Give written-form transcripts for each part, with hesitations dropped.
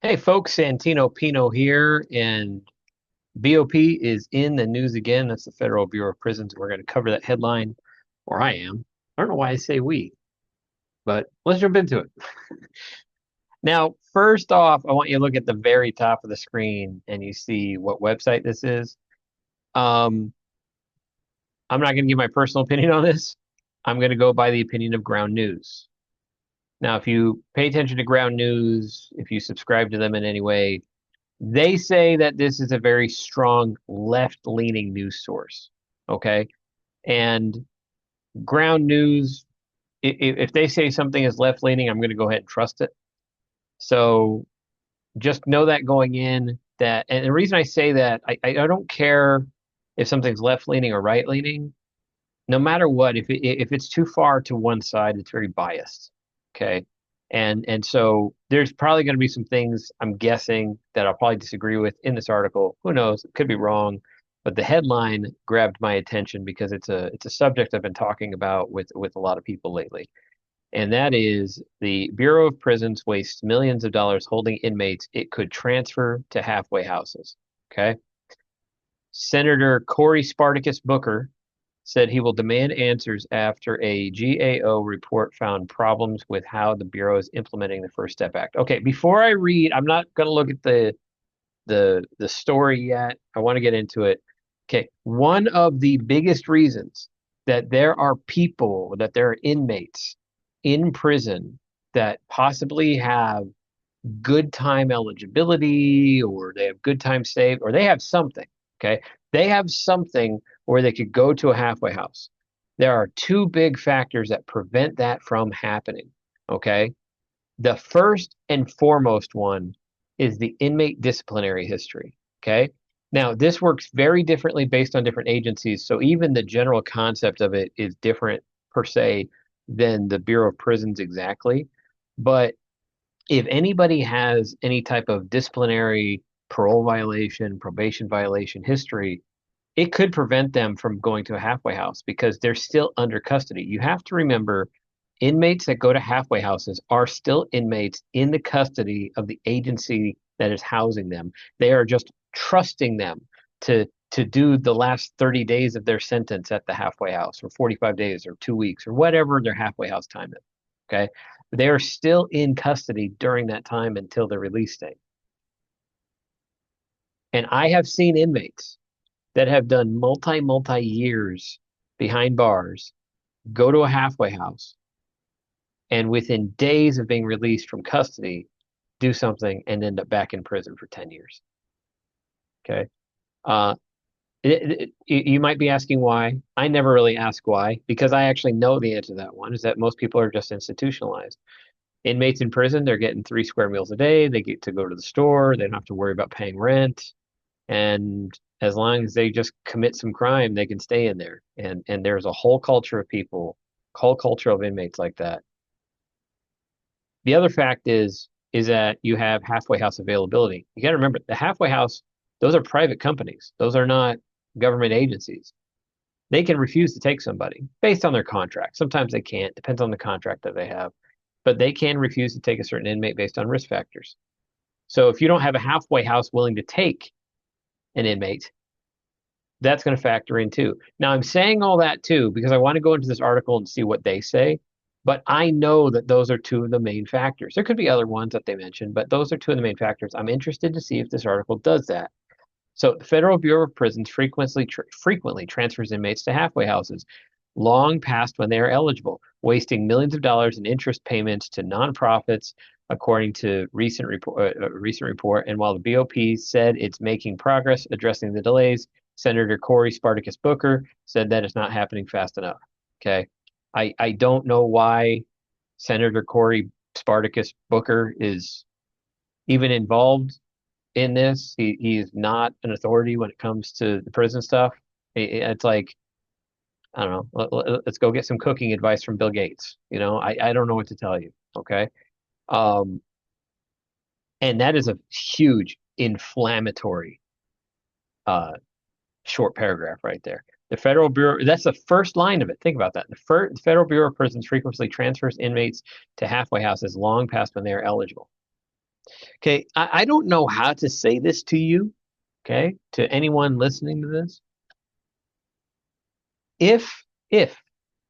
Hey folks, Santino Pino here, and BOP is in the news again. That's the Federal Bureau of Prisons. We're going to cover that headline, or I am. I don't know why I say we, but let's jump into it. Now, first off, I want you to look at the very top of the screen and you see what website this is. Um, I'm not going to give my personal opinion on this. I'm going to go by the opinion of Ground News. Now, if you pay attention to Ground News, if you subscribe to them in any way, they say that this is a very strong left-leaning news source. Okay. And Ground News, if they say something is left-leaning, I'm going to go ahead and trust it. So just know that going in that, and the reason I say that, I don't care if something's left-leaning or right-leaning. No matter what, if it's too far to one side, it's very biased. Okay. And so there's probably going to be some things I'm guessing that I'll probably disagree with in this article. Who knows? It could be wrong, but the headline grabbed my attention because it's a subject I've been talking about with a lot of people lately. And that is the Bureau of Prisons wastes millions of dollars holding inmates it could transfer to halfway houses. Okay. Senator Cory Spartacus Booker said he will demand answers after a GAO report found problems with how the Bureau is implementing the First Step Act. Okay, before I read, I'm not going to look at the story yet. I want to get into it. Okay, one of the biggest reasons that there are inmates in prison that possibly have good time eligibility or they have good time saved or they have something, okay? They have something where they could go to a halfway house. There are two big factors that prevent that from happening, okay? The first and foremost one is the inmate disciplinary history, okay? Now, this works very differently based on different agencies, so even the general concept of it is different per se than the Bureau of Prisons exactly. But if anybody has any type of disciplinary parole violation, probation violation history, it could prevent them from going to a halfway house because they're still under custody. You have to remember inmates that go to halfway houses are still inmates in the custody of the agency that is housing them. They are just trusting them to do the last 30 days of their sentence at the halfway house or 45 days or 2 weeks or whatever their halfway house time is. Okay. They are still in custody during that time until the release date. And I have seen inmates that have done multi years behind bars go to a halfway house and within days of being released from custody do something and end up back in prison for 10 years. Okay. Uh, you might be asking why. I never really ask why because I actually know the answer to that one is that most people are just institutionalized. Inmates in prison, they're getting 3 square meals a day. They get to go to the store. They don't have to worry about paying rent. And as long as they just commit some crime, they can stay in there. And there's a whole culture of people, whole culture of inmates like that. The other fact is that you have halfway house availability. You got to remember the halfway house, those are private companies. Those are not government agencies. They can refuse to take somebody based on their contract. Sometimes they can't, depends on the contract that they have, but they can refuse to take a certain inmate based on risk factors. So if you don't have a halfway house willing to take an inmate, that's going to factor in too. Now, I'm saying all that too because I want to go into this article and see what they say, but I know that those are two of the main factors. There could be other ones that they mentioned, but those are two of the main factors. I'm interested to see if this article does that. So, the Federal Bureau of Prisons frequently transfers inmates to halfway houses long past when they are eligible, wasting millions of dollars in interest payments to nonprofits, according to recent report. And while the BOP said it's making progress addressing the delays, Senator Cory Spartacus Booker said that it's not happening fast enough. Okay, I don't know why Senator Cory Spartacus Booker is even involved in this. He's not an authority when it comes to the prison stuff. It's like I don't know. Let's go get some cooking advice from Bill Gates. I don't know what to tell you. Okay. Um, and that is a huge inflammatory uh, short paragraph right there. The Federal Bureau, that's the first line of it. Think about that. The Federal Bureau of Prisons frequently transfers inmates to halfway houses long past when they are eligible. Okay, I don't know how to say this to you, okay, to anyone listening to this. If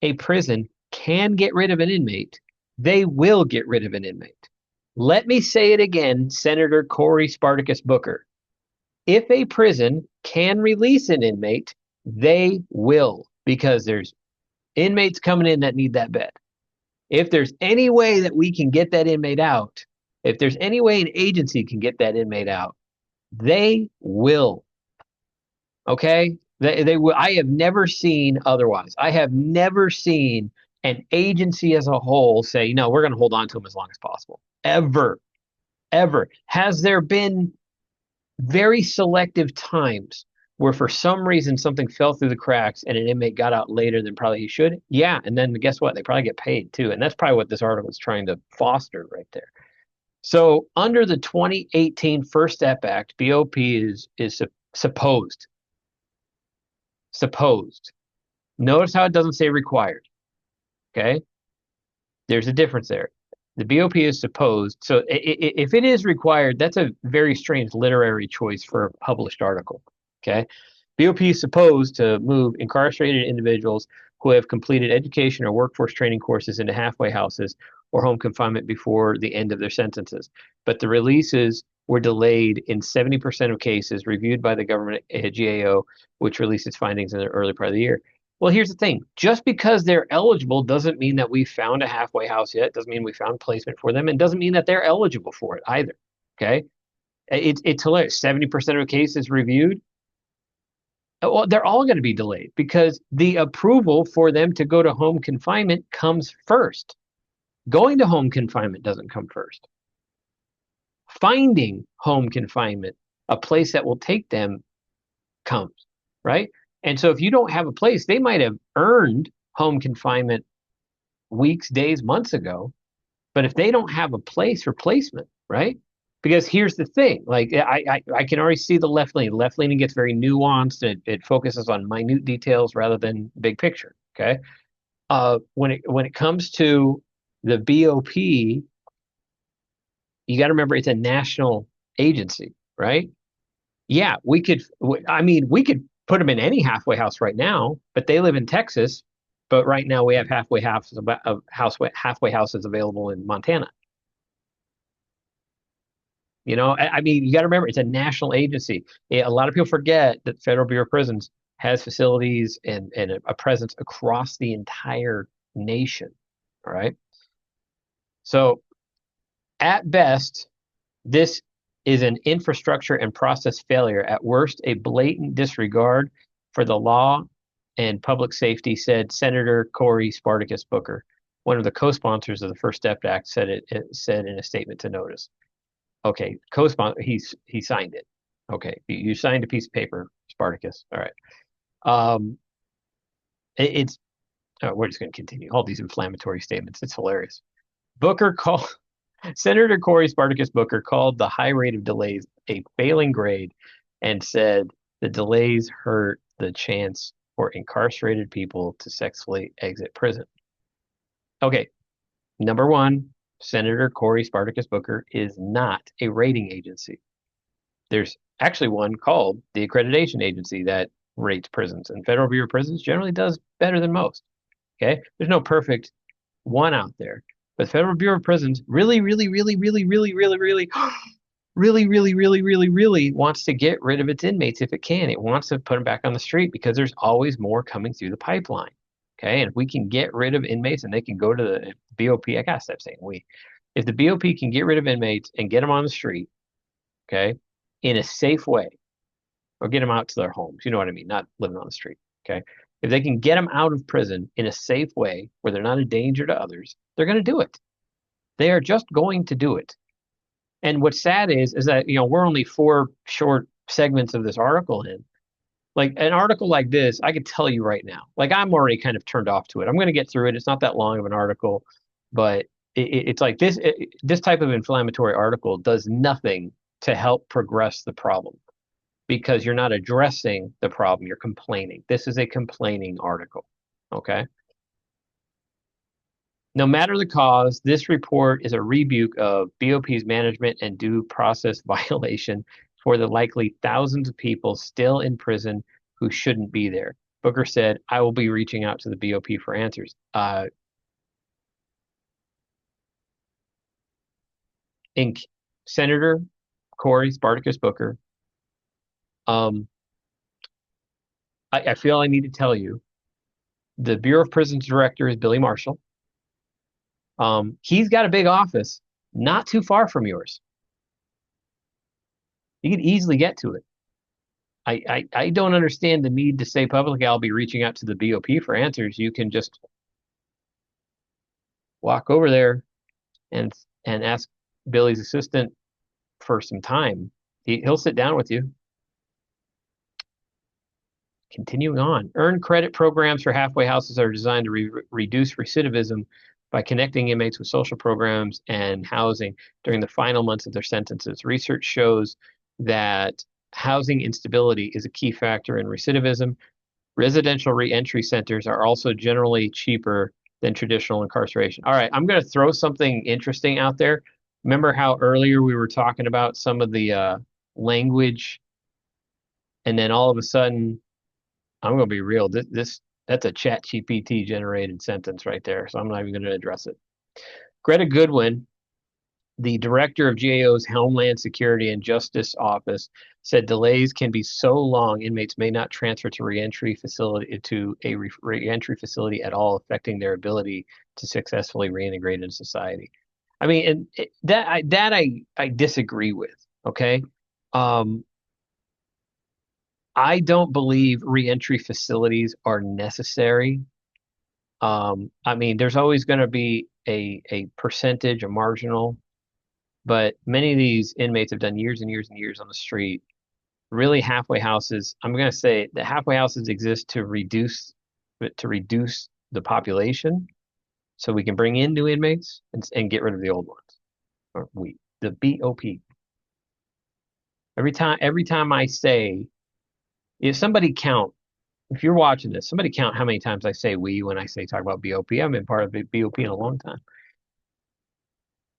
a prison can get rid of an inmate, they will get rid of an inmate. Let me say it again, Senator Cory Spartacus Booker. If a prison can release an inmate, they will, because there's inmates coming in that need that bed. If there's any way that we can get that inmate out, if there's any way an agency can get that inmate out, they will. Okay? They will. I have never seen otherwise. I have never seen an agency as a whole say, no, we're going to hold on to him as long as possible. Ever. Ever. Has there been very selective times where for some reason something fell through the cracks and an inmate got out later than probably he should? Yeah. And then guess what? They probably get paid too. And that's probably what this article is trying to foster right there. So under the 2018 First Step Act, BOP is supposed. Supposed. Notice how it doesn't say required. Okay? There's a difference there. The BOP is supposed. So if it is required, that's a very strange literary choice for a published article. Okay? BOP is supposed to move incarcerated individuals who have completed education or workforce training courses into halfway houses or home confinement before the end of their sentences. But the releases were delayed in 70% of cases reviewed by the government GAO, which released its findings in the early part of the year. Well, here's the thing. Just because they're eligible doesn't mean that we found a halfway house yet. Doesn't mean we found placement for them, and doesn't mean that they're eligible for it either. Okay? It's hilarious. 70% of cases reviewed, well, they're all going to be delayed because the approval for them to go to home confinement comes first. Going to home confinement doesn't come first. Finding home confinement, a place that will take them, comes, right? And so if you don't have a place, they might have earned home confinement weeks, days, months ago, but if they don't have a place for placement, right? Because here's the thing, like I can already see the left leaning. Left leaning gets very nuanced. It focuses on minute details rather than big picture. Okay. When it comes to the BOP, you got to remember it's a national agency, right? Yeah, we could put them in any halfway house right now, but they live in Texas. But right now we have halfway houses available in Montana. You know, I mean, you got to remember it's a national agency. A lot of people forget that Federal Bureau of Prisons has facilities and a presence across the entire nation. All right. So at best, this is an infrastructure and process failure. At worst, a blatant disregard for the law and public safety, said Senator Cory Spartacus Booker, one of the co-sponsors of the First Step Act, it said in a statement to notice. Okay, co-sponsor, he signed it. Okay, you signed a piece of paper, Spartacus. All right. Um, it's we're just going to continue all these inflammatory statements. It's hilarious. Booker called Senator Cory Spartacus Booker called the high rate of delays a failing grade, and said the delays hurt the chance for incarcerated people to successfully exit prison. Okay, number one, Senator Cory Spartacus Booker is not a rating agency. There's actually one called the Accreditation Agency that rates prisons, and Federal Bureau of Prisons generally does better than most. Okay, there's no perfect one out there, but Federal Bureau of Prisons really, really, really, really, really, really, really, really, really, really, really, really wants to get rid of its inmates if it can. It wants to put them back on the street because there's always more coming through the pipeline. Okay, and if we can get rid of inmates and they can go to the BOP, I gotta stop saying we. If the BOP can get rid of inmates and get them on the street, okay, in a safe way, or get them out to their homes, you know what I mean, not living on the street. Okay, if they can get them out of prison in a safe way where they're not a danger to others, they're going to do it. They are just going to do it. And what's sad is that we're only 4 short segments of this article in. Like an article like this, I could tell you right now. Like I'm already kind of turned off to it. I'm going to get through it. It's not that long of an article, but it's like this type of inflammatory article does nothing to help progress the problem because you're not addressing the problem. You're complaining. This is a complaining article. Okay. No matter the cause, this report is a rebuke of BOP's management and due process violation for the likely thousands of people still in prison who shouldn't be there. Booker said, I will be reaching out to the BOP for answers. Inc. Senator Cory Spartacus Booker, um, I feel I need to tell you, the Bureau of Prisons director is Billy Marshall. He's got a big office not too far from yours. You could easily get to it. I don't understand the need to say publicly I'll be reaching out to the BOP for answers. You can just walk over there and ask Billy's assistant for some time. He'll sit down with you. Continuing on, earned credit programs for halfway houses are designed to reduce recidivism by connecting inmates with social programs and housing during the final months of their sentences. Research shows that housing instability is a key factor in recidivism. Residential reentry centers are also generally cheaper than traditional incarceration. All right, I'm going to throw something interesting out there. Remember how earlier we were talking about some of the language, and then all of a sudden, I'm going to be real. That's a Chat GPT generated sentence right there, so I'm not even going to address it. Greta Goodwin, the director of GAO's Homeland Security and Justice Office, said delays can be so long inmates may not transfer to a reentry facility at all, affecting their ability to successfully reintegrate into society. I mean, and I disagree with. Okay, I don't believe reentry facilities are necessary. I mean, there's always going to be a percentage, a marginal, but many of these inmates have done years and years and years on the street. Really, halfway houses, I'm going to say the halfway houses exist to reduce the population so we can bring in new inmates and get rid of the old ones. Or the BOP. Every time I say, if you're watching this, somebody count how many times I say we when I say talk about BOP. I've been part of BOP in a long time.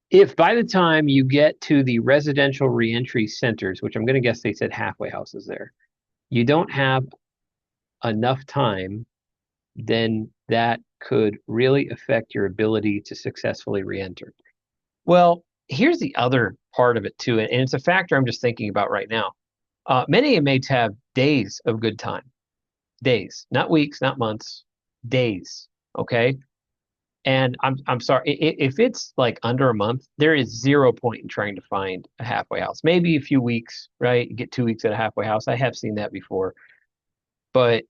If by the time you get to the residential reentry centers, which I'm going to guess they said halfway houses there, you don't have enough time, then that could really affect your ability to successfully reenter. Well, here's the other part of it too, and it's a factor I'm just thinking about right now. Many inmates have days of good time. Days, not weeks, not months, days. Okay. And I'm sorry, if it's like under a month, there is 0 point in trying to find a halfway house. Maybe a few weeks, right? You get 2 weeks at a halfway house. I have seen that before. But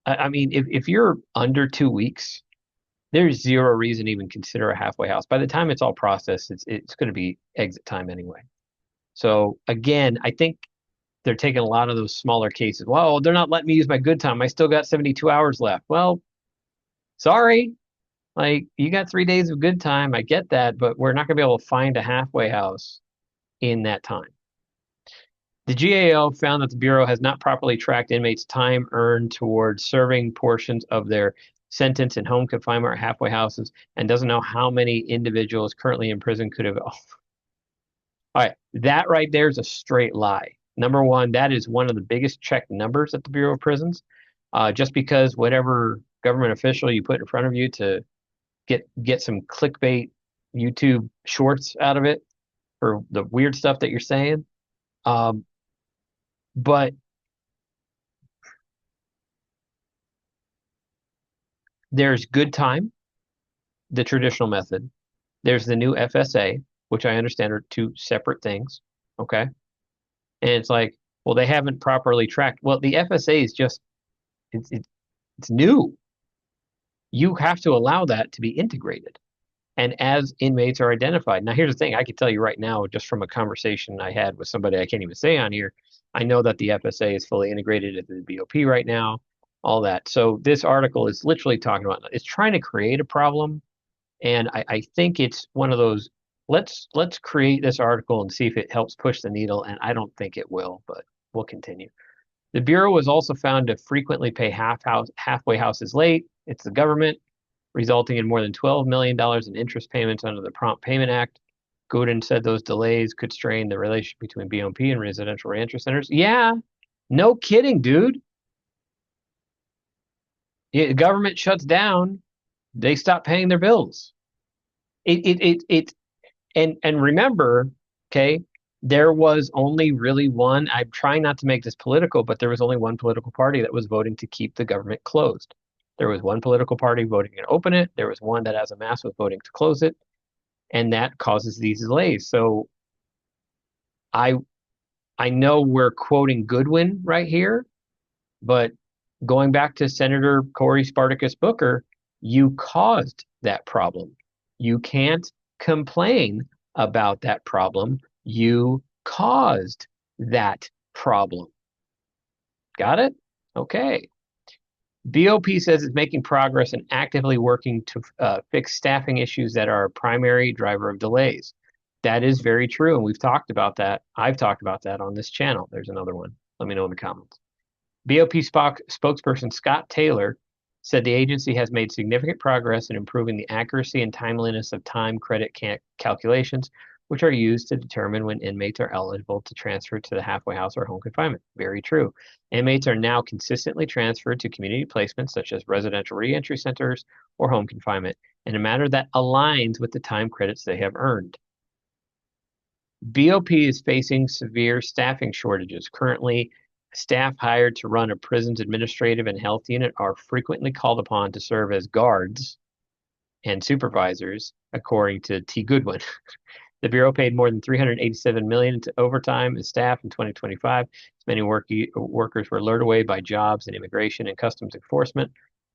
I mean, if you're under 2 weeks, there's zero reason to even consider a halfway house. By the time it's all processed, it's going to be exit time anyway. So again, I think they're taking a lot of those smaller cases. Well, they're not letting me use my good time. I still got 72 hours left. Well, sorry. Like, you got 3 days of good time. I get that, but we're not going to be able to find a halfway house in that time. The GAO found that the Bureau has not properly tracked inmates' time earned towards serving portions of their sentence in home confinement or halfway houses and doesn't know how many individuals currently in prison could have. All right, that right there is a straight lie. Number one, that is one of the biggest checked numbers at the Bureau of Prisons. Just because whatever government official you put in front of you to get some clickbait YouTube shorts out of it for the weird stuff that you're saying. But there's good time, the traditional method. There's the new FSA, which I understand are two separate things. Okay. And it's like, well, they haven't properly tracked. Well, the FSA is just, it's new. You have to allow that to be integrated. And as inmates are identified. Now, here's the thing. I can tell you right now, just from a conversation I had with somebody I can't even say on here, I know that the FSA is fully integrated into the BOP right now, all that. So this article is literally talking about, it's trying to create a problem. And I think it's one of those, let's create this article and see if it helps push the needle. And I don't think it will, but we'll continue. The Bureau was also found to frequently pay halfway houses late. It's the government. resulting in more than $12 million in interest payments under the Prompt Payment Act. Godin said those delays could strain the relationship between BOP and residential reentry centers. Yeah, no kidding, dude. The government shuts down, they stop paying their bills. And remember, okay, there was only really one. I'm trying not to make this political, but there was only one political party that was voting to keep the government closed. There was one political party voting to open it. There was one that, as a mass, was voting to close it, and that causes these delays. So I I know we're quoting Goodwin right here, but going back to Senator Cory Spartacus Booker, you caused that problem. You can't complain about that problem. You caused that problem. Got it? Okay. BOP says it's making progress and actively working to fix staffing issues that are a primary driver of delays. That is very true, and we've talked about that. I've talked about that on this channel. There's another one. Let me know in the comments. BOP spokesperson Scott Taylor said the agency has made significant progress in improving the accuracy and timeliness of time credit calculations, which are used to determine when inmates are eligible to transfer to the halfway house or home confinement. Very true. Inmates are now consistently transferred to community placements such as residential reentry centers or home confinement in a manner that aligns with the time credits they have earned. BOP is facing severe staffing shortages. Currently, staff hired to run a prison's administrative and health unit are frequently called upon to serve as guards and supervisors, according to T. Goodwin. The Bureau paid more than $387 million into overtime and staff in 2025. Many workers were lured away by jobs in immigration and customs enforcement.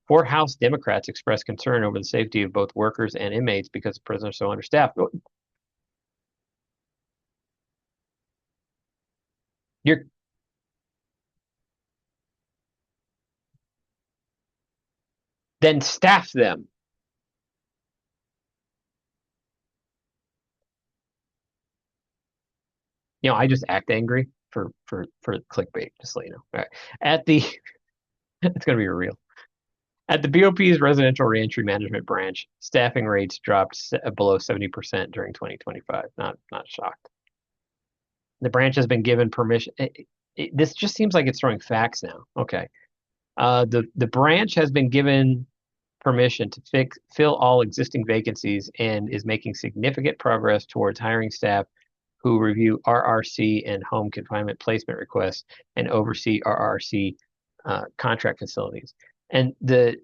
4 House Democrats expressed concern over the safety of both workers and inmates because the prisons are so understaffed. You're then staff them. I just act angry for clickbait, just so you know. All right. At the it's gonna be real. At the BOP's residential reentry management branch, staffing rates dropped below 70% during 2025. Not shocked. The branch has been given permission. This just seems like it's throwing facts now. Okay. The branch has been given permission to fill all existing vacancies and is making significant progress towards hiring staff who review RRC and home confinement placement requests and oversee RRC contract facilities. And the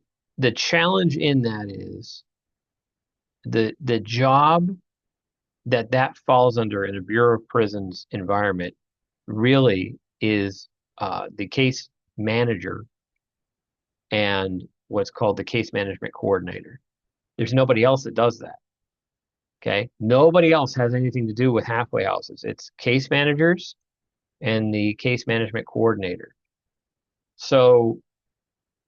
challenge in that is the job that falls under in a Bureau of Prisons environment really is the case manager and what's called the case management coordinator. There's nobody else that does that. Okay. Nobody else has anything to do with halfway houses. It's case managers and the case management coordinator. So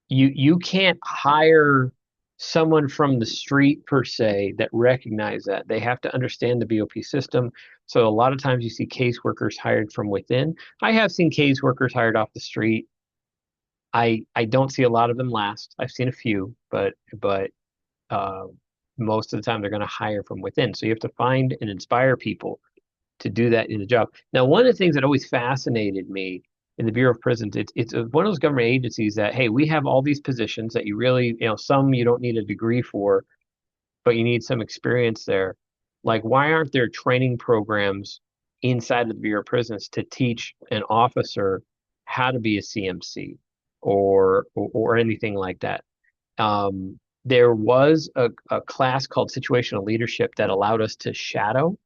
you can't hire someone from the street per se that recognize that. They have to understand the BOP system. So a lot of times you see caseworkers hired from within. I have seen caseworkers hired off the street. I don't see a lot of them last. I've seen a few, but most of the time they're going to hire from within. So you have to find and inspire people to do that in the job. Now, one of the things that always fascinated me in the Bureau of Prisons, it's one of those government agencies that, hey, we have all these positions that you really, some you don't need a degree for, but you need some experience there. Like, why aren't there training programs inside of the Bureau of Prisons to teach an officer how to be a CMC or anything like that? There was a class called situational leadership that allowed us to shadow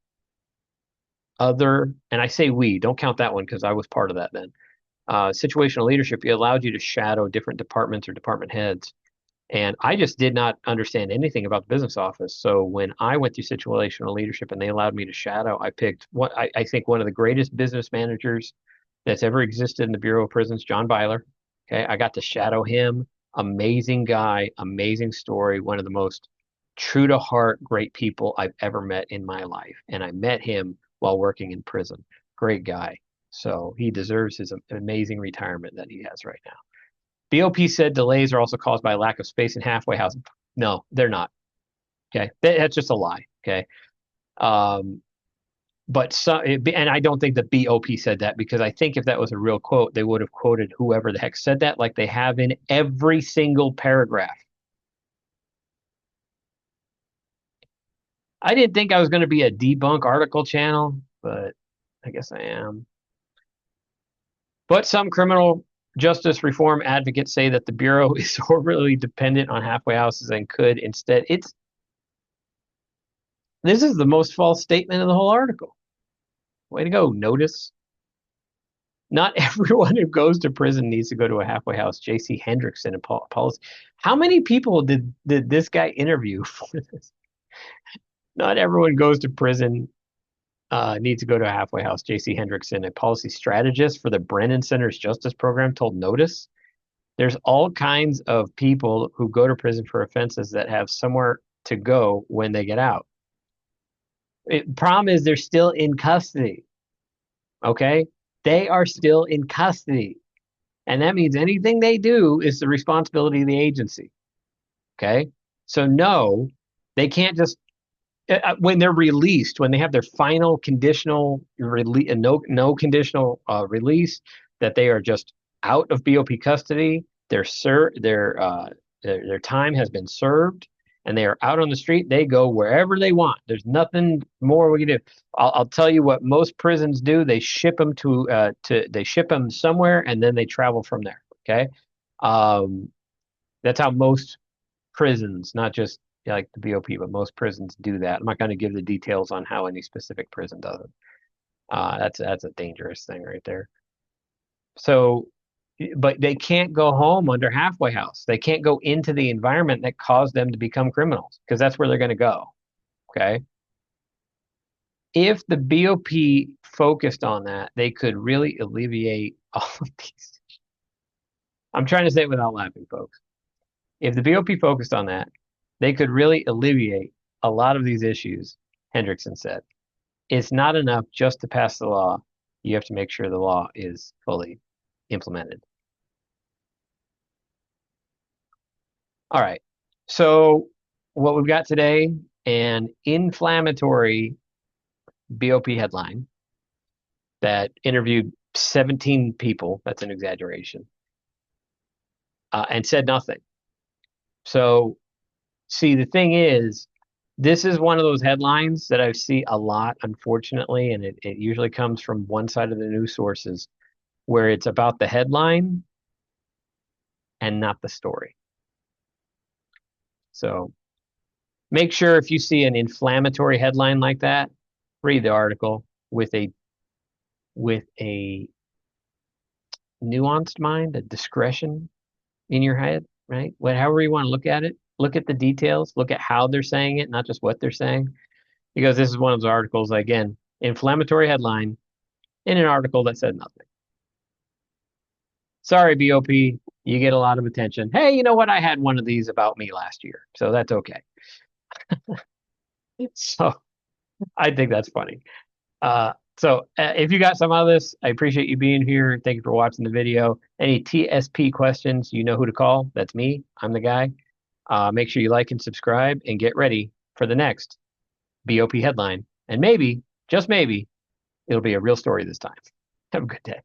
and I say we, don't count that one because I was part of that then. Situational leadership, it allowed you to shadow different departments or department heads. And I just did not understand anything about the business office. So when I went through situational leadership and they allowed me to shadow, I picked what I think one of the greatest business managers that's ever existed in the Bureau of Prisons, John Byler. Okay, I got to shadow him. Amazing guy, amazing story, one of the most true to heart, great people I've ever met in my life. And I met him while working in prison. Great guy. So he deserves his amazing retirement that he has right now. BOP said delays are also caused by lack of space in halfway housing. No, they're not. Okay, that's just a lie. Okay, um, but and I don't think the BOP said that, because I think if that was a real quote, they would have quoted whoever the heck said that, like they have in every single paragraph. I didn't think I was going to be a debunk article channel, but I guess I am. But some criminal justice reform advocates say that the Bureau is overly dependent on halfway houses and could instead. This is the most false statement in the whole article. Way to go, Notice. Not everyone who goes to prison needs to go to a halfway house. J.C. Hendrickson and policy. How many people did this guy interview for this? Not everyone goes to prison needs to go to a halfway house. J.C. Hendrickson, a policy strategist for the Brennan Center's Justice Program, told Notice. There's all kinds of people who go to prison for offenses that have somewhere to go when they get out. Problem is they're still in custody. Okay? They are still in custody. And that means anything they do is the responsibility of the agency. Okay? So no, they can't just when they're released, when they have their final conditional release, no conditional release, that they are just out of BOP custody. Their time has been served, and they are out on the street. They go wherever they want. There's nothing more we can do. I'll tell you what most prisons do. They ship them they ship them somewhere, and then they travel from there. Okay, that's how most prisons, not just like the BOP, but most prisons do that. I'm not going to give the details on how any specific prison does it. That's a dangerous thing right there. So, but they can't go home under halfway house. They can't go into the environment that caused them to become criminals, because that's where they're going to go. Okay. If the BOP focused on that, they could really alleviate all of these. I'm trying to say it without laughing, folks. If the BOP focused on that, they could really alleviate a lot of these issues, Hendrickson said. It's not enough just to pass the law. You have to make sure the law is fully implemented. All right. So what we've got today, an inflammatory BOP headline that interviewed 17 people. That's an exaggeration. And said nothing. So, see, the thing is, this is one of those headlines that I see a lot, unfortunately, and it usually comes from one side of the news sources, where it's about the headline and not the story. So make sure if you see an inflammatory headline like that, read the article with a nuanced mind, a discretion in your head, right? However you want to look at it, look at the details, look at how they're saying it, not just what they're saying. Because this is one of those articles, again, inflammatory headline in an article that said nothing. Sorry, BOP, you get a lot of attention. Hey, you know what? I had one of these about me last year, so that's okay. So I think that's funny. If you got some of this, I appreciate you being here. Thank you for watching the video. Any TSP questions, you know who to call. That's me. I'm the guy. Make sure you like and subscribe, and get ready for the next BOP headline. And maybe, just maybe, it'll be a real story this time. Have a good day.